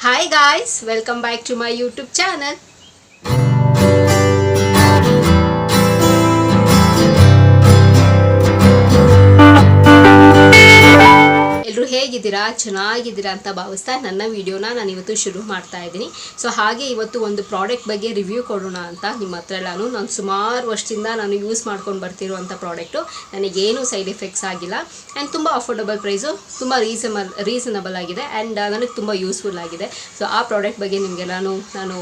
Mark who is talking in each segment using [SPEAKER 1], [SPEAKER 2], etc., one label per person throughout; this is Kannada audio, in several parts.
[SPEAKER 1] Hi guys, welcome back to my YouTube channel. ಎಲ್ಲರೂ ಹೇಗಿದ್ದೀರಾ ಚೆನ್ನಾಗಿದ್ದೀರಾ ಅಂತ ಭಾವಿಸ್ತಾ ನನ್ನ ವಿಡಿಯೋನ ನಾನು ಇವತ್ತು ಶುರು ಮಾಡ್ತಾ ಇದ್ದೀನಿ. ಸೊ ಹಾಗೆ ಇವತ್ತು ಒಂದು ಪ್ರಾಡಕ್ಟ್ ಬಗ್ಗೆ ರಿವ್ಯೂ ಕೊಡೋಣ ಅಂತ ನಿಮ್ಮ ಹತ್ರ ಎಲ್ಲಾನು ನಾನು ಸುಮಾರು ವರ್ಷದಿಂದ ನಾನು ಯೂಸ್ ಮಾಡ್ಕೊಂಡು ಬರ್ತಿರುವಂಥ ಪ್ರಾಡಕ್ಟು. ನನಗೇನು ಸೈಡ್ ಎಫೆಕ್ಟ್ಸ್ ಆಗಿಲ್ಲ ಆ್ಯಂಡ್ ತುಂಬ ಅಫೋರ್ಡಬಲ್ ಪ್ರೈಸು, ತುಂಬ ರೀಸನಬಲ್ ಆಗಿದೆ ಆ್ಯಂಡ್ ನನಗೆ ತುಂಬ ಯೂಸ್ಫುಲ್ ಆಗಿದೆ. ಸೊ ಆ ಪ್ರಾಡಕ್ಟ್ ಬಗ್ಗೆ ನಿಮಗೆಲ್ಲಾನು ನಾನು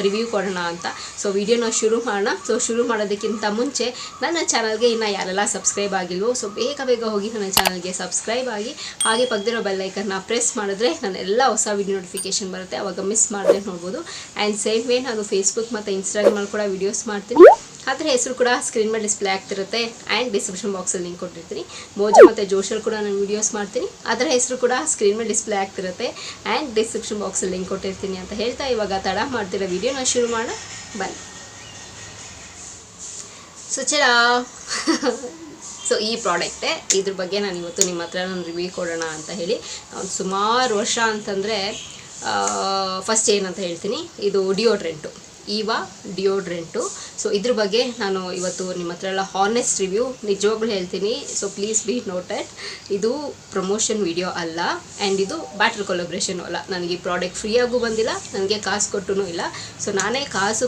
[SPEAKER 1] ರಿವ್ಯೂ ಕೊಡೋಣ ಅಂತ ಸೊ ವಿಡಿಯೋನ ಶುರು ಮಾಡೋಣ. ಸೊ ಶುರು ಮಾಡೋದಕ್ಕಿಂತ ಮುಂಚೆ ನನ್ನ ಚಾನಲ್ಗೆ ಇನ್ನು ಯಾರೆಲ್ಲ ಸಬ್ಸ್ಕ್ರೈಬ್ ಆಗಿಲ್ವೋ ಸೊ ಬೇಗ ಹೋಗಿ ನನ್ನ ಚಾನಲ್ಗೆ ಸಬ್ಸ್ಕ್ರೈಬ್ ಆಗಿ ಹಾಗೆ ಪಕ್ಕದಿರೋ ಬೆಲ್ ಐಕನ್ನ ಪ್ರೆಸ್ ಮಾಡಿದ್ರೆ ನಾನು ಎಲ್ಲ ಹೊಸ ವಿಡಿಯೋ ನೋಟಿಫಿಕೇಶನ್ ಬರುತ್ತೆ, ಅವಾಗ ಮಿಸ್ ಮಾಡದೆ ನೋಡ್ಬೋದು. ಆ್ಯಂಡ್ ಸೇಮ್ ವೇ ನಾನು ಫೇಸ್ಬುಕ್ ಮತ್ತು ಇನ್ಸ್ಟಾಗ್ರಾಮಲ್ಲಿ ಕೂಡ ವೀಡಿಯೋಸ್ ಮಾಡ್ತೀನಿ. ಅದರ ಹೆಸರು ಕೂಡ ಸ್ಕ್ರೀನ್ ಮೇಲೆ ಡಿಸ್ಪ್ಲೇ ಆಗ್ತಿರುತ್ತೆ ಆ್ಯಂಡ್ ಡಿಸ್ಕ್ರಿಪ್ಷನ್ ಬಾಕ್ಸಲ್ಲಿ ಲಿಂಕ್ ಕೊಟ್ಟಿರ್ತೀನಿ. ಮೋಜು ಮತ್ತು ಜೋಶಲ್ಲಿ ಕೂಡ ನಾನು ವೀಡಿಯೋಸ್ ಮಾಡ್ತೀನಿ, ಅದರ ಹೆಸರು ಕೂಡ ಸ್ಕ್ರೀನ್ ಮೇಲೆ ಡಿಸ್ಪ್ಲೇ ಆಗ್ತಿರುತ್ತೆ ಆ್ಯಂಡ್ ಡಿಸ್ಕ್ರಿಪ್ಷನ್ ಬಾಕ್ಸಲ್ಲಿ ಲಿಂಕ್ ಕೊಟ್ಟಿರ್ತೀನಿ ಅಂತ ಹೇಳ್ತಾ ಇವಾಗ ತಡ ಮಾಡ್ತಿರೋ ವೀಡಿಯೋನ ಶುರು ಮಾಡೋಣ ಬನ್ನಿ. ಸುಚರಾ ಸೊ ಈ ಪ್ರಾಡಕ್ಟೇ, ಇದ್ರ ಬಗ್ಗೆ ನಾನು ಇವತ್ತು ನಿಮ್ಮ ಹತ್ರ ನಾನು ರಿವ್ಯೂ ಕೊಡೋಣ ಅಂತ ಹೇಳಿ ಸುಮಾರು ವರ್ಷ ಅಂತಂದರೆ ಫಸ್ಟ್ ಏನಂತ ಹೇಳ್ತೀನಿ, ಇದು ಡಿಯೋಡ್ರೆಂಟು, ಈವಾ ಡಿಯೋಡ್ರೆಂಟು. ಸೊ ಇದ್ರ ಬಗ್ಗೆ ನಾನು ಇವತ್ತು ನಿಮ್ಮ ಹತ್ರ ಎಲ್ಲ ಹಾನೆಸ್ಟ್ ರಿವ್ಯೂ ನಿಜವಾಗ್ಲೂ ಹೇಳ್ತೀನಿ. ಸೊ ಪ್ಲೀಸ್ ಬಿ ನೋಟೆಡ್, ಇದು ಪ್ರಮೋಷನ್ ವಿಡಿಯೋ ಅಲ್ಲ ಆ್ಯಂಡ್ ಇದು ಬ್ಯಾಟರ್ ಕೊಲಬ್ರೇಷನು ಅಲ್ಲ. ನನಗೆ ಈ ಪ್ರಾಡಕ್ಟ್ ಫ್ರೀಯಾಗೂ ಬಂದಿಲ್ಲ, ನನಗೆ ಕಾಸು ಕೊಟ್ಟೂ ಇಲ್ಲ. ಸೊ ನಾನೇ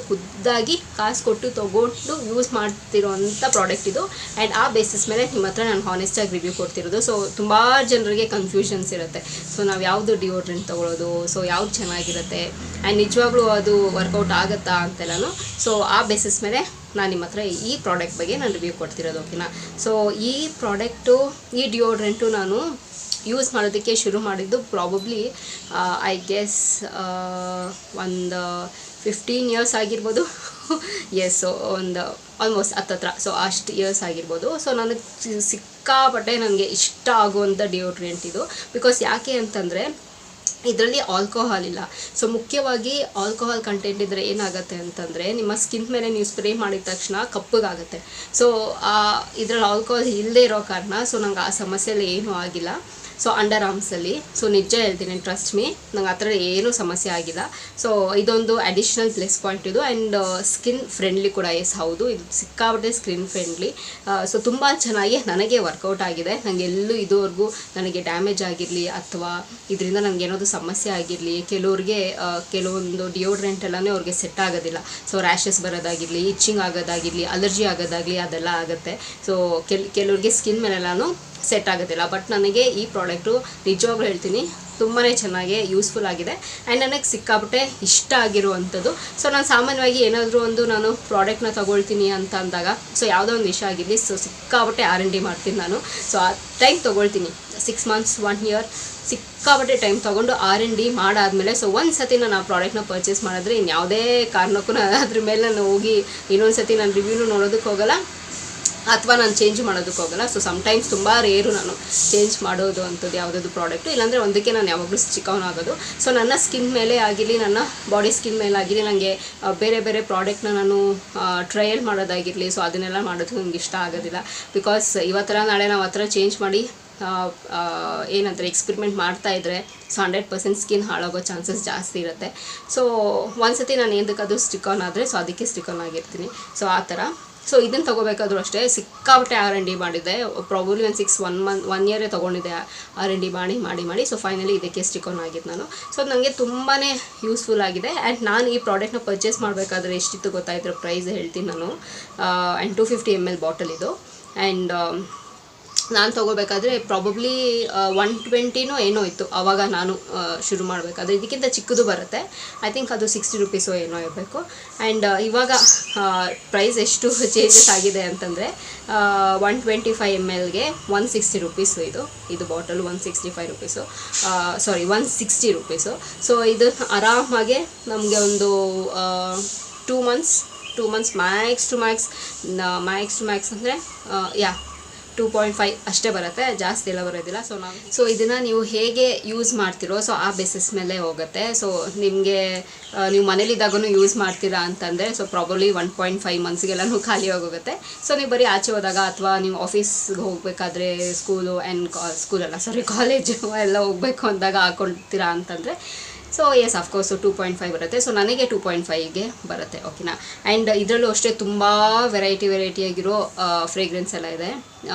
[SPEAKER 1] ಖುದ್ದಾಗಿ ಕಾಸು ಕೊಟ್ಟು ತೊಗೊಂಡು ಯೂಸ್ ಮಾಡ್ತಿರೋವಂಥ ಪ್ರಾಡಕ್ಟ್ ಇದು. ಆ್ಯಂಡ್ ಆ ಬೇಸಿಸ್ ಮೇಲೆ ನಿಮ್ಮ ಹತ್ರ ನಾನು ಹಾನೆಸ್ಟಾಗಿ ರಿವ್ಯೂ ಕೊಡ್ತಿರೋದು. ಸೊ ತುಂಬ ಜನರಿಗೆ ಕನ್ಫ್ಯೂಷನ್ಸ್ ಇರುತ್ತೆ. ಸೊ ನಾವು ಯಾವುದು ಡಿಯೋಡ್ರೆಂಟ್ ತೊಗೊಳ್ಳೋದು, ಸೊ ಯಾವ್ದು ಚೆನ್ನಾಗಿರುತ್ತೆ ಆ್ಯಂಡ್ ನಿಜವಾಗ್ಲೂ ಅದು ವರ್ಕೌಟ್ ಆಗುತ್ತಾ ಅಂತೆಲ್ಲನೂ. ಸೊ ಆ ಬೇಸಿಸ್ ಮೇಲೆ ನಾನು ನಿಮ್ಮ ಹತ್ರ ಈ ಪ್ರಾಡಕ್ಟ್ ಬಗ್ಗೆ ನಾನು ರಿವ್ಯೂ ಕೊಡ್ತಿರೋದು, ಓಕೆನಾ. ಸೊ ಈ ಪ್ರಾಡಕ್ಟು, ಈ ಡಿಯೋಡ್ರೆಂಟು ನಾನು ಯೂಸ್ ಮಾಡೋದಕ್ಕೆ ಶುರು ಮಾಡಿದ್ದು ಪ್ರಾಬಬ್ಲಿ ಐ ಗೆಸ್ ಒಂದು 15 ಇಯರ್ಸ್ ಆಗಿರ್ಬೋದು. ಎಸ್, ಒಂದು ಆಲ್ಮೋಸ್ಟ್ ಹತ್ತತ್ರ, ಸೊ ಅಷ್ಟು ಇಯರ್ಸ್ ಆಗಿರ್ಬೋದು. ಸೊ ನನಗೆ ಸಿಕ್ಕಾಪಟ್ಟೆ ನನಗೆ ಇಷ್ಟ ಆಗುವಂಥ ಡಿಯೋಡ್ರೆಂಟ್ ಇದು. ಬಿಕಾಸ್ ಯಾಕೆ ಅಂತಂದರೆ ಇದರಲ್ಲಿ ಆಲ್ಕೋಹಾಲ್ ಇಲ್ಲ. ಸೊ ಮುಖ್ಯವಾಗಿ ಆಲ್ಕೋಹಾಲ್ ಕಂಟೆಂಟ್ ಇದ್ದರೆ ಏನಾಗುತ್ತೆ ಅಂತಂದರೆ ನಿಮ್ಮ ಸ್ಕಿನ್ ಮೇಲೆ ನೀವು ಸ್ಪ್ರೇ ಮಾಡಿದ ತಕ್ಷಣ ಕಪ್ಪಗಾಗುತ್ತೆ. ಸೊ ಇದರಲ್ಲಿ ಆಲ್ಕೋಹಾಲ್ ಇಲ್ಲದೆ ಇರೋ ಕಾರಣ ಸೊ ನಂಗೆ ಆ ಸಮಸ್ಯೆಯಲ್ಲಿ ಏನೂ ಆಗಿಲ್ಲ. ಸೊ ಅಂಡರ್ ಆರ್ಮ್ಸಲ್ಲಿ, ಸೊ ನಿಜ ಹೇಳ್ತೀನಿ, ಟ್ರಸ್ಟ್ ಮೀ, ನಂಗೆ ಆ ಥರ ಏನೂ ಸಮಸ್ಯೆ ಆಗಿಲ್ಲ. ಸೊ ಇದೊಂದು ಅಡಿಷ್ನಲ್ ಪ್ಲಸ್ ಪಾಯಿಂಟ್ ಇದು. ಆ್ಯಂಡ್ ಸ್ಕಿನ್ ಫ್ರೆಂಡ್ಲಿ ಕೂಡ, ಎಸ್ ಹೌದು, ಇದು ಸಿಕ್ಕಾಪಟ್ಟೆ ಸ್ಕಿನ್ ಫ್ರೆಂಡ್ಲಿ. ಸೊ ತುಂಬ ಚೆನ್ನಾಗಿ ನನಗೆ ವರ್ಕೌಟ್ ಆಗಿದೆ. ನನಗೆ ಎಲ್ಲೂ ಇದುವರೆಗೂ ನನಗೆ ಡ್ಯಾಮೇಜ್ ಆಗಿರಲಿ ಅಥವಾ ಇದರಿಂದ ನನಗೆ ಏನಾದರೂ ಸಮಸ್ಯೆ ಆಗಿರಲಿ. ಕೆಲವ್ರಿಗೆ ಕೆಲವೊಂದು ಡಿಯೋಡ್ರೆಂಟ್ ಎಲ್ಲನೇ ಅವ್ರಿಗೆ ಸೆಟ್ ಆಗೋದಿಲ್ಲ. ಸೊ ರ್ಯಾಷಸ್ ಬರೋದಾಗಿರಲಿ, ಇಚ್ಚಿಂಗ್ ಆಗೋದಾಗಿರಲಿ, ಅಲರ್ಜಿ ಆಗೋದಾಗಲಿ ಅದೆಲ್ಲ ಆಗುತ್ತೆ. ಸೊ ಕೆಲವ್ರಿಗೆ ಸ್ಕಿನ್ ಮೇಲೆಲ್ಲನೂ ಸೆಟ್ ಆಗೋದಿಲ್ಲ. ಬಟ್ ನನಗೆ ಈ ಪ್ರಾಡಕ್ಟು ನಿಜವಾಗ್ಲೂ ಹೇಳ್ತೀನಿ ತುಂಬಾ ಚೆನ್ನಾಗಿ ಯೂಸ್ಫುಲ್ ಆಗಿದೆ ಆ್ಯಂಡ್ ನನಗೆ ಸಿಕ್ಕಾಪಟ್ಟೆ ಇಷ್ಟ ಆಗಿರುವಂಥದ್ದು. ಸೊ ನಾನು ಸಾಮಾನ್ಯವಾಗಿ ಏನಾದರೂ ಒಂದು ನಾನು ಪ್ರಾಡಕ್ಟ್ನ ತೊಗೊಳ್ತೀನಿ ಅಂತ ಅಂದಾಗ, ಸೊ ಯಾವುದೋ ಒಂದು ವಿಷಯ ಆಗಿರಲಿ, ಸೊ ಸಿಕ್ಕಾಪಟ್ಟೆ R&D ಮಾಡ್ತೀನಿ ನಾನು. ಸೊ ಆ ಟೈಮ್ ತೊಗೊಳ್ತೀನಿ, 6 ಮಂತ್ಸ್ 1 ಇಯರ್ ಸಿಕ್ಕಾಪಟ್ಟೆ ಟೈಮ್ ತೊಗೊಂಡು R&D ಮಾಡಾದಮೇಲೆ ಸೊ ಒಂದು ಸತಿ ನಾನು ಆ ಪ್ರಾಡಕ್ಟ್ನ ಪರ್ಚೇಸ್ ಮಾಡಿದ್ರೆ ಇನ್ಯಾವುದೇ ಕಾರಣಕ್ಕೂ ನಾನು ಅದ್ರ ಮೇಲೆ ನಾನು ಹೋಗಿ ಇನ್ನೊಂದು ಸತಿ ನಾನು ರಿವ್ಯೂನು ನೋಡೋದಕ್ಕೆ ಹೋಗೋಲ್ಲ ಅಥವಾ ನಾನು ಚೇಂಜ್ ಮಾಡೋದಕ್ಕೆ ಹೋಗೋಲ್ಲ. ಸೊ ಸಮ್ಟೈಮ್ಸ್ ತುಂಬ ರೇರು ನಾನು ಚೇಂಜ್ ಮಾಡೋದು ಅಂಥದ್ದು ಯಾವುದಾದ್ರು ಪ್ರಾಡಕ್ಟು, ಇಲ್ಲಾಂದರೆ ಒಂದಕ್ಕೆ ನಾನು ಯಾವಾಗಲೂ ಚಿಕನ್ ಆಗೋದು. ಸೊ ನನ್ನ ಸ್ಕಿನ್ ಮೇಲೆ ಆಗಿರಲಿ, ನನ್ನ ಬಾಡಿ ಸ್ಕಿನ್ ಮೇಲೆ ಆಗಿರಲಿ, ನನಗೆ ಬೇರೆ ಬೇರೆ ಪ್ರಾಡಕ್ಟ್ನ ನಾನು ಟ್ರಯಲ್ ಮಾಡೋದಾಗಿರಲಿ, ಸೊ ಅದನ್ನೆಲ್ಲ ಮಾಡೋದು ನನಗೆ ಇಷ್ಟ ಆಗೋದಿಲ್ಲ. ಬಿಕಾಸ್ ಇವತ್ತರ ನಾಳೆ ನಾವು ಆ ಥರ ಚೇಂಜ್ ಮಾಡಿ ಏನಂತಾರೆ ಎಕ್ಸ್ಪೆರಿಮೆಂಟ್ ಮಾಡ್ತಾಯಿದ್ರೆ ಸೊ 100% ಸ್ಕಿನ್ ಹಾಳಾಗೋ ಚಾನ್ಸಸ್ ಜಾಸ್ತಿ ಇರುತ್ತೆ. ಸೊ ಒಂದು ಸತಿ ನಾನು ಏನದಕ್ಕಾದ್ರೂ ಸ್ಟಿಕ್ ಆನ್ ಆದರೆ ಸೊ ಅದಕ್ಕೆ ಸ್ಟಿಕ್ ಆನ್ ಆಗಿರ್ತೀನಿ. ಸೊ ಆ ಥರ. ಸೊ ಇದನ್ನು ತೊಗೋಬೇಕಾದ್ರೂ ಅಷ್ಟೇ ಸಿಕ್ಕಾಪಟ್ಟೆ R&D ಮಾಡಿದ್ದೆ. ಪ್ರಾಬಬ್ಲಿ ಒಂದು 1 ಇಯರೇ ತೊಗೊಂಡಿದ್ದೆ R&D ಮಾಡಿ. ಸೊ ಫೈನಲಿ ಇದಕ್ಕೆ ಸ್ಟಿಕ್ ಆನ್ ಆಗಿದ್ದು ನಾನು. ಸೊ ನನಗೆ ತುಂಬಾ ಯೂಸ್ಫುಲ್ ಆಗಿದೆ. ಆ್ಯಂಡ್ ನಾನು ಈ ಪ್ರಾಡಕ್ಟ್ನ ಪರ್ಚೇಸ್ ಮಾಡಬೇಕಾದ್ರೆ ಎಷ್ಟಿತ್ತು ಗೊತ್ತಾಯಿದ್ರು ಪ್ರೈಸ್ ಹೇಳ್ತೀನಿ ನಾನು. ಆ್ಯಂಡ್ 250 ml ಬಾಟಲ್ ಇದು. ಆ್ಯಂಡ್ ನಾನು ತೊಗೋಬೇಕಾದ್ರೆ ಪ್ರಾಬಬ್ಲಿ 120 ಏನೋ ಇತ್ತು ಆವಾಗ ನಾನು ಶುರು ಮಾಡಬೇಕಾದ್ರೆ. ಇದಕ್ಕಿಂತ ಚಿಕ್ಕದು ಬರುತ್ತೆ, ಐ ಥಿಂಕ್ ಅದು 60 ರೂಪೀಸೋ ಏನೋ ಇರಬೇಕು. ಆ್ಯಂಡ್ ಇವಾಗ ಪ್ರೈಸ್ ಎಷ್ಟು ಚೇಂಜಸ್ ಆಗಿದೆ ಅಂತಂದರೆ 125 mlಗೆ 160 ರೂಪೀಸು ಇದು ಬಾಟಲು 165 ರೂಪೀಸು, ಸಾರಿ 160 ರೂಪೀಸು. ಸೊ ಇದು ಆರಾಮಾಗೆ ನಮಗೆ ಒಂದು 2 ಮಂತ್ಸ್ ಮ್ಯಾಕ್ಸ್ ಟು ಮ್ಯಾಕ್ಸ್ ಅಂದರೆ 2.5 ಅಷ್ಟೇ ಬರುತ್ತೆ, ಜಾಸ್ತಿ ಎಲ್ಲ ಬರೋದಿಲ್ಲ. ಸೊ ಇದನ್ನು ನೀವು ಹೇಗೆ ಯೂಸ್ ಮಾಡ್ತಿರೋ ಸೊ ಆ ಬೇಸಿಸ್ ಮೇಲೆ ಹೋಗುತ್ತೆ. ಸೊ ನಿಮಗೆ ನೀವು ಮನೇಲಿದ್ದಾಗೂ ಯೂಸ್ ಮಾಡ್ತೀರಾ ಅಂತಂದರೆ ಸೊ ಪ್ರಾಬಬ್ಲಿ 1.5 ಮಂತ್ಸ್ಗೆಲ್ಲನೂ ಖಾಲಿ ಆಗೋಗುತ್ತೆ. ಸೊ ನೀವು ಬರೀ ಆಚೆ ಹೋದಾಗ ಅಥವಾ ನೀವು ಆಫೀಸ್ಗೆ ಹೋಗಬೇಕಾದ್ರೆ ಕಾಲೇಜು ಎಲ್ಲ ಹೋಗಬೇಕು ಅಂದಾಗ ಹಾಕ್ಕೊಳ್ತೀರಾ ಅಂತಂದರೆ ಸೊ ಎಸ್ ಅಫ್ಕೋರ್ಸ್ 2.5 ಬರುತ್ತೆ. ಸೊ ನನಗೆ 2.5ಗೆ ಬರುತ್ತೆ, ಓಕೆನಾ. ಆ್ಯಂಡ್ ಇದರಲ್ಲೂ ಅಷ್ಟೇ ತುಂಬ ವೆರೈಟಿಯಾಗಿರೋ ಫ್ರೇಗ್ರೆನ್ಸ್ ಎಲ್ಲ ಇದೆ.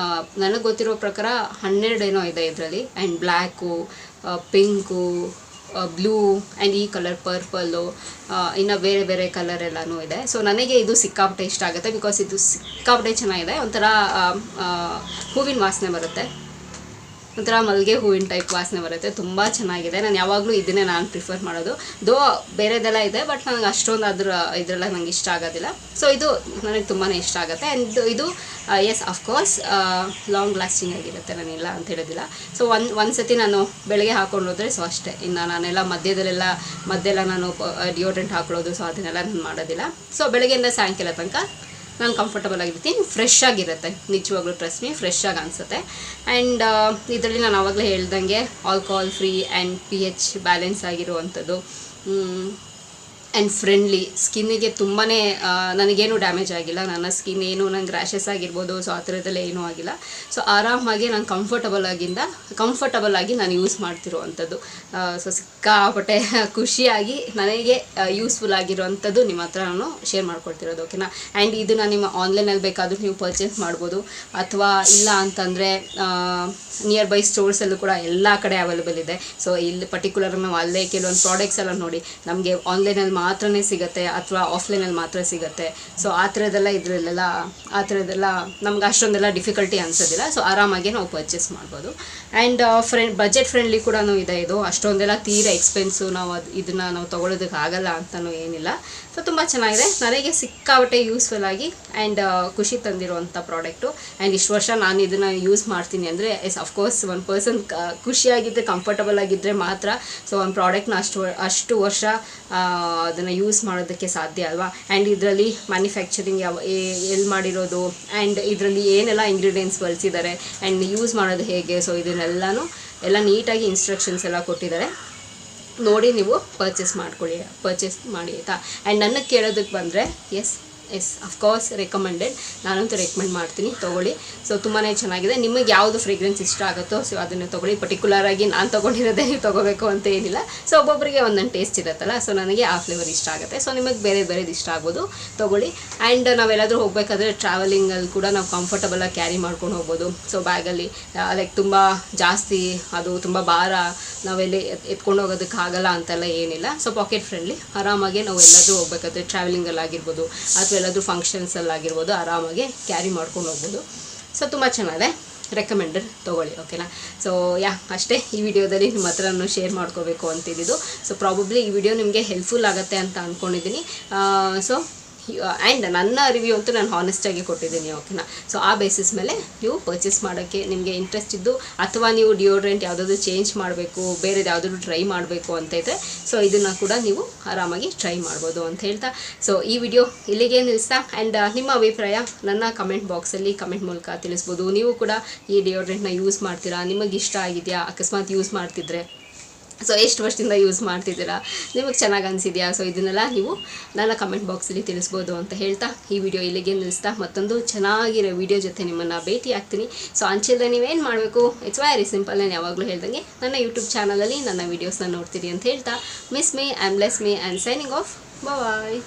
[SPEAKER 1] ನನಗೆ ಗೊತ್ತಿರೋ ಪ್ರಕಾರ 12 ಏನೋ ಇದೆ ಇದರಲ್ಲಿ. And black, pink, blue and ಈ ಕಲರ್ ಪರ್ಪಲ್ಲು, ಇನ್ನು ಬೇರೆ ಬೇರೆ ಕಲರ್ ಎಲ್ಲನೂ ಇದೆ. ಸೊ ನನಗೆ ಇದು ಸಿಕ್ಕಾಪಟ್ಟೆ ಇಷ್ಟ ಆಗುತ್ತೆ, ಬಿಕಾಸ್ ಇದು ಸಿಕ್ಕಾಪಟ್ಟೆ ಚೆನ್ನಾಗಿದೆ. ಒಂಥರ ಹೂವಿನ ವಾಸನೆ ಬರುತ್ತೆ, ಒಂಥರ ಮಲ್ಲಿಗೆ ಹೂವಿನ ಟೈಪ್ ವಾಸನೆ ಬರುತ್ತೆ, ತುಂಬ ಚೆನ್ನಾಗಿದೆ. ನಾನು ಯಾವಾಗಲೂ ಇದನ್ನೇ ನಾನು ಪ್ರಿಫರ್ ಮಾಡೋದು. ದೋ ಬೇರೆದೆಲ್ಲ ಇದೆ, ಬಟ್ ನನಗೆ ಅಷ್ಟೊಂದು ಇದರೆಲ್ಲ ನಂಗೆ ಇಷ್ಟ ಆಗೋದಿಲ್ಲ. ಸೊ ಇದು ನನಗೆ ತುಂಬಾ ಇಷ್ಟ ಆಗುತ್ತೆ. ಆ್ಯಂಡ್ ಇದು ಎಸ್ ಅಫ್ಕೋರ್ಸ್ ಲಾಂಗ್ ಲಾಸ್ಟಿಂಗ್ ಆಗಿರುತ್ತೆ, ನಾನಿಲ್ಲ ಅಂತ ಹೇಳೋದಿಲ್ಲ. ಸೊ ಒಂದು ಸತಿ ನಾನು ಬೆಳಗ್ಗೆ ಹಾಕೊಂಡು ಹೋದರೆ ಸೊ ಅಷ್ಟೇ. ಇನ್ನು ನಾನೆಲ್ಲ ಮಧ್ಯೆಲ್ಲ ನಾನು ಡಿಯೋಡ್ರೆಂಟ್ ಹಾಕೊಳ್ಳೋದು, ಸೊ ಅದನ್ನೆಲ್ಲ ನಾನು ಮಾಡೋದಿಲ್ಲ. ಸೊ ಬೆಳಗ್ಗೆಯಿಂದ ಸಾಯಂಕಾಲ ತನಕ ನಾನು ಕಂಫರ್ಟಬಲ್ ಆಗಿರ್ತೀನಿ, ಫ್ರೆಶ್ ಆಗಿರುತ್ತೆ, ನಿಜವಾಗ್ಲೂ ಟ್ರಸ್ಟ್ ಮೀ, ಫ್ರೆಶ್ ಆಗಿ ಅನಿಸುತ್ತೆ. ಆ್ಯಂಡ್ ಇದರಲ್ಲಿ ನಾನು ಆವಾಗಲೇ ಹೇಳ್ದಂಗೆ alcohol free and pH balance ಆಗಿರುವಂಥದ್ದು, ಆ್ಯಂಡ್ ಫ್ರೆಂಡ್ಲಿ. ಸ್ಕಿನ್ನಿಗೆ ತುಂಬಾ ನನಗೇನು ಡ್ಯಾಮೇಜ್ ಆಗಿಲ್ಲ, ನನ್ನ ಸ್ಕಿನ್ ಏನು ನಂಗೆ ರ್ಯಾಷಸ್ ಆಗಿರ್ಬೋದು, ಸೊ ಆ ಥರದ್ದೆಲ್ಲ ಏನೂ ಆಗಿಲ್ಲ. ಸೊ ಆರಾಮಾಗಿ ನಾನು ಕಂಫರ್ಟಬಲ್ ಆಗಿ ನಾನು ಯೂಸ್ ಮಾಡ್ತಿರೋವಂಥದ್ದು. ಸೊ ಸಿಕ್ಕಾಪಟ್ಟೆ ಖುಷಿಯಾಗಿ ನನಗೆ ಯೂಸ್ಫುಲ್ ಆಗಿರೋವಂಥದ್ದು ನಿಮ್ಮ ಹತ್ರ ನಾನು ಶೇರ್ ಮಾಡ್ಕೊಳ್ತಿರೋದು, ಓಕೆನಾ. ಆ್ಯಂಡ್ ಇದನ್ನು ನಿಮ್ಮ ಆನ್ಲೈನಲ್ಲಿ ಬೇಕಾದರೂ ನೀವು ಪರ್ಚೇಸ್ ಮಾಡ್ಬೋದು, ಅಥವಾ ಇಲ್ಲ ಅಂತಂದರೆ ನಿಯರ್ ಬೈ ಸ್ಟೋರ್ಸಲ್ಲೂ ಕೂಡ ಎಲ್ಲ ಕಡೆ ಅವೈಲೇಬಲ್ ಇದೆ. ಸೊ ಇಲ್ಲಿ ಪರ್ಟಿಕ್ಯುಲರ್ ನಾವು ಅಲ್ಲೇ ಕೆಲವೊಂದು ಪ್ರಾಡಕ್ಟ್ಸ್ ಎಲ್ಲ ನೋಡಿ ನಮಗೆ ಆನ್ಲೈನಲ್ಲಿ ಮಾತ್ರನೇ ಸಿಗುತ್ತೆ ಅಥವಾ ಆಫ್ಲೈನಲ್ಲಿ ಮಾತ್ರ ಸಿಗುತ್ತೆ. ಸೊ ಆ ಥರದ್ದೆಲ್ಲ ನಮ್ಗೆ ಅಷ್ಟೊಂದೆಲ್ಲ ಡಿಫಿಕಲ್ಟಿ ಅನಿಸೋದಿಲ್ಲ. ಸೊ ಆರಾಮಾಗಿ ನಾವು ಪರ್ಚೇಸ್ ಮಾಡ್ಬೋದು. ಆ್ಯಂಡ್ ಬಜೆಟ್ ಫ್ರೆಂಡ್ಲಿ ಕೂಡ ಇದೆ ಇದು. ಅಷ್ಟೊಂದೆಲ್ಲ ತೀರಾ ಎಕ್ಸ್ಪೆನ್ಸು ಇದನ್ನು ನಾವು ತೊಗೊಳೋದಕ್ಕೆ ಆಗಲ್ಲ ಅಂತಲೂ ಏನಿಲ್ಲ. ಸೊ ತುಂಬ ಚೆನ್ನಾಗಿದೆ, ನನಗೆ ಸಿಕ್ಕಾಪಟ್ಟೆ ಯೂಸ್ಫುಲ್ ಆಗಿ ಆ್ಯಂಡ್ ಖುಷಿ ತಂದಿರುವಂಥ ಪ್ರಾಡಕ್ಟು. ಆ್ಯಂಡ್ ಇಷ್ಟು ವರ್ಷ ನಾನು ಇದನ್ನು ಯೂಸ್ ಮಾಡ್ತೀನಿ ಅಂದರೆ ಎಸ್ ಅಫ್ಕೋರ್ಸ್ ಒಂದು ಪರ್ಸನ್ ಖುಷಿಯಾಗಿದ್ದರೆ, ಕಂಫರ್ಟಬಲ್ ಆಗಿದ್ದರೆ ಮಾತ್ರ ಸೊ ಒಂದು ಪ್ರಾಡಕ್ಟ್ನ ಅಷ್ಟು ವರ್ಷ ಅದನ್ನು ಯೂಸ್ ಮಾಡೋದಕ್ಕೆ ಸಾಧ್ಯ ಅಲ್ವಾ. ಆ್ಯಂಡ್ ಇದರಲ್ಲಿ ಮ್ಯಾನುಫ್ಯಾಕ್ಚರಿಂಗ್ ಎಲ್ಲಿ ಮಾಡಿರೋದು, ಆ್ಯಂಡ್ ಇದರಲ್ಲಿ ಏನೆಲ್ಲ ಇಂಗ್ರೀಡಿಯೆಂಟ್ಸ್ ಬಳಸಿದ್ದಾರೆ, ಆ್ಯಂಡ್ ಯೂಸ್ ಮಾಡೋದು ಹೇಗೆ, ಸೊ ಇದನ್ನೆಲ್ಲನೂ ನೀಟಾಗಿ ಇನ್ಸ್ಟ್ರಕ್ಷನ್ಸ್ ಎಲ್ಲ ಕೊಟ್ಟಿದ್ದಾರೆ. ನೋಡಿ ನೀವು ಪರ್ಚೇಸ್ ಮಾಡಿ ಆಯಿತಾ. ಆ್ಯಂಡ್ ನನಗೆ ಕೇಳೋದಕ್ಕೆ ಬಂದರೆ ಎಸ್ ಅಫ್ಕೋರ್ಸ್ ರೆಕಮೆಂಡೆಡ್, ನಾನಂತೂ ರೆಕಮೆಂಡ್ ಮಾಡ್ತೀನಿ, ತೊಗೊಳ್ಳಿ. ಸೊ ತುಂಬಾ ಚೆನ್ನಾಗಿದೆ. ನಿಮಗೆ ಯಾವುದು ಫ್ರೇಗ್ರೆನ್ಸ್ ಇಷ್ಟ ಆಗುತ್ತೋ ಸೊ ಅದನ್ನು ತೊಗೊಳ್ಳಿ. ಪರ್ಟಿಕ್ಯುಲರಾಗಿ ನಾನು ತೊಗೊಂಡಿರೋದೇ ನೀವು ತೊಗೋಬೇಕು ಅಂತ ಏನಿಲ್ಲ. ಸೊ ಒಬ್ಬೊಬ್ಬರಿಗೆ ಒಂದೊಂದು ಟೇಸ್ಟ್ ಇರುತ್ತಲ್ಲ, ಸೊ ನನಗೆ ಆ ಫ್ಲೇವರ್ ಇಷ್ಟ ಆಗುತ್ತೆ. ಸೊ ನಿಮಗೆ ಬೇರೆದು ಇಷ್ಟ ಆಗ್ಬೋದು, ತೊಗೊಳ್ಳಿ. ಆ್ಯಂಡ್ ನಾವೆಲ್ಲಾದರೂ ಹೋಗಬೇಕಾದ್ರೆ ಟ್ರಾವೆಲಿಂಗಲ್ಲಿ ಕೂಡ ನಾವು ಕಂಫರ್ಟಬಲಾಗಿ ಕ್ಯಾರಿ ಮಾಡ್ಕೊಂಡು ಹೋಗ್ಬೋದು. ಸೊ ಬ್ಯಾಗಲ್ಲಿ ಲೈಕ್ ತುಂಬ ಜಾಸ್ತಿ ಅದು ತುಂಬ ಭಾರ ನಾವೆಲ್ಲಿ ಎತ್ಕೊಂಡು ಹೋಗೋದಕ್ಕೆ ಆಗಲ್ಲ ಅಂತೆಲ್ಲ ಏನಿಲ್ಲ. ಸೊ ಪಾಕೆಟ್ ಫ್ರೆಂಡ್ಲಿ, ಆರಾಮಾಗಿ ನಾವು ಎಲ್ಲಾದರೂ ಹೋಗ್ಬೇಕಾದ್ರೆ ಟ್ರಾವೆಲಿಂಗಲ್ಲಿ ಆಗಿರ್ಬೋದು ಅಥವಾ ಎಲ್ಲಾದರೂ ಫಂಕ್ಷನ್ಸಲ್ಲಾಗಿರ್ಬೋದು ಆರಾಮಾಗಿ ಕ್ಯಾರಿ ಮಾಡ್ಕೊಂಡು ಹೋಗ್ಬೋದು. ಸೊ ತುಂಬ ಚೆನ್ನಾಗಿದೆ, ರೆಕಮೆಂಡೆಡ್, ತೊಗೊಳ್ಳಿ, ಓಕೆನಾ. ಸೊ ಅಷ್ಟೇ ಈ ವಿಡಿಯೋದಲ್ಲಿ ನಿಮ್ಮ ಹತ್ರ ನಾನು ಶೇರ್ ಮಾಡ್ಕೋಬೇಕು ಅಂತಿದ್ದು. ಸೊ ಪ್ರಾಬಬ್ಲಿ ಈ ವಿಡಿಯೋ ನಿಮಗೆ ಹೆಲ್ಪ್ಫುಲ್ ಆಗುತ್ತೆ ಅಂತ ಅಂದ್ಕೊಂಡಿದ್ದೀನಿ. ಸೊ ಆ್ಯಂಡ್ ನನ್ನ ರಿವ್ಯೂ ಅಂತೂ ನಾನು ಹಾನೆಸ್ಟಾಗಿ ಕೊಟ್ಟಿದ್ದೀನಿ, ಓಕೆನಾ. ಸೊ ಆ ಬೇಸಿಸ್ ಮೇಲೆ ನೀವು ಪರ್ಚೇಸ್ ಮಾಡೋಕ್ಕೆ ನಿಮಗೆ ಇಂಟ್ರೆಸ್ಟ್ ಇದ್ದು, ಅಥವಾ ನೀವು ಡಿಯೋಡ್ರೆಂಟ್ ಯಾವುದಾದ್ರೂ ಚೇಂಜ್ ಮಾಡಬೇಕು, ಬೇರೆದು ಯಾವುದಾದ್ರೂ ಟ್ರೈ ಮಾಡಬೇಕು ಅಂತ ಇದ್ದರೆ ಸೊ ಇದನ್ನು ಕೂಡ ನೀವು ಆರಾಮಾಗಿ ಟ್ರೈ ಮಾಡ್ಬೋದು ಅಂತ ಹೇಳ್ತಾ ಸೊ ಈ ವಿಡಿಯೋ ಇಲ್ಲಿಗೆ ನಿಲ್ಲಿಸ್ತಾ. ಆ್ಯಂಡ್ ನಿಮ್ಮ ಅಭಿಪ್ರಾಯ ನನ್ನ ಕಮೆಂಟ್ ಬಾಕ್ಸಲ್ಲಿ ಕಮೆಂಟ್ ಮೂಲಕ ತಿಳಿಸ್ಬೋದು. ನೀವು ಕೂಡ ಈ ಡಿಯೋಡ್ರೆಂಟ್ನ ಯೂಸ್ ಮಾಡ್ತೀರಾ, ನಿಮಗೆ ಇಷ್ಟ ಆಗಿದೆಯಾ, ಅಕಸ್ಮಾತ್ ಯೂಸ್ ಮಾಡ್ತಿದ್ರೆ ಸೊ ಎಷ್ಟು ವರ್ಷದಿಂದ ಯೂಸ್ ಮಾಡ್ತಿದ್ದೀರಾ, ನಿಮಗೆ ಚೆನ್ನಾಗಿ ಅನಿಸಿದೆಯಾ, ಸೊ ಇದನ್ನೆಲ್ಲ ನೀವು ನನ್ನ ಕಮೆಂಟ್ ಬಾಕ್ಸಲ್ಲಿ ತಿಳಿಸ್ಬೋದು ಅಂತ ಹೇಳ್ತಾ ಈ ವಿಡಿಯೋ ಇಲ್ಲಿಗೆ ನಿಲ್ಲಿಸ್ತಾ ಮತ್ತೊಂದು ಚೆನ್ನಾಗಿರೋ ವಿಡಿಯೋ ಜೊತೆ ನಿಮ್ಮನ್ನು ಭೇಟಿ ಆಗ್ತೀನಿ. ಸೊ ಅಂಚಿಲ್ದೆ ನೀವೇನು ಮಾಡಬೇಕು, ಇಟ್ಸ್ ವೆರಿ ಸಿಂಪಲ್. ನಾನು ಯಾವಾಗಲೂ ಹೇಳ್ದಂಗೆ ನನ್ನ ಯೂಟ್ಯೂಬ್ ಚಾನಲಲ್ಲಿ ನನ್ನ ವೀಡಿಯೋಸ್ನ ನೋಡ್ತೀರಿ ಅಂತ ಹೇಳ್ತಾ ಮಿಸ್ ಮೀ, ಐ ಆಮ್ ಲೆಸ್ ಮೀ ಆ್ಯಂಡ್ ಸೈನಿಂಗ್ ಆಫ್, ಬಾಯ್.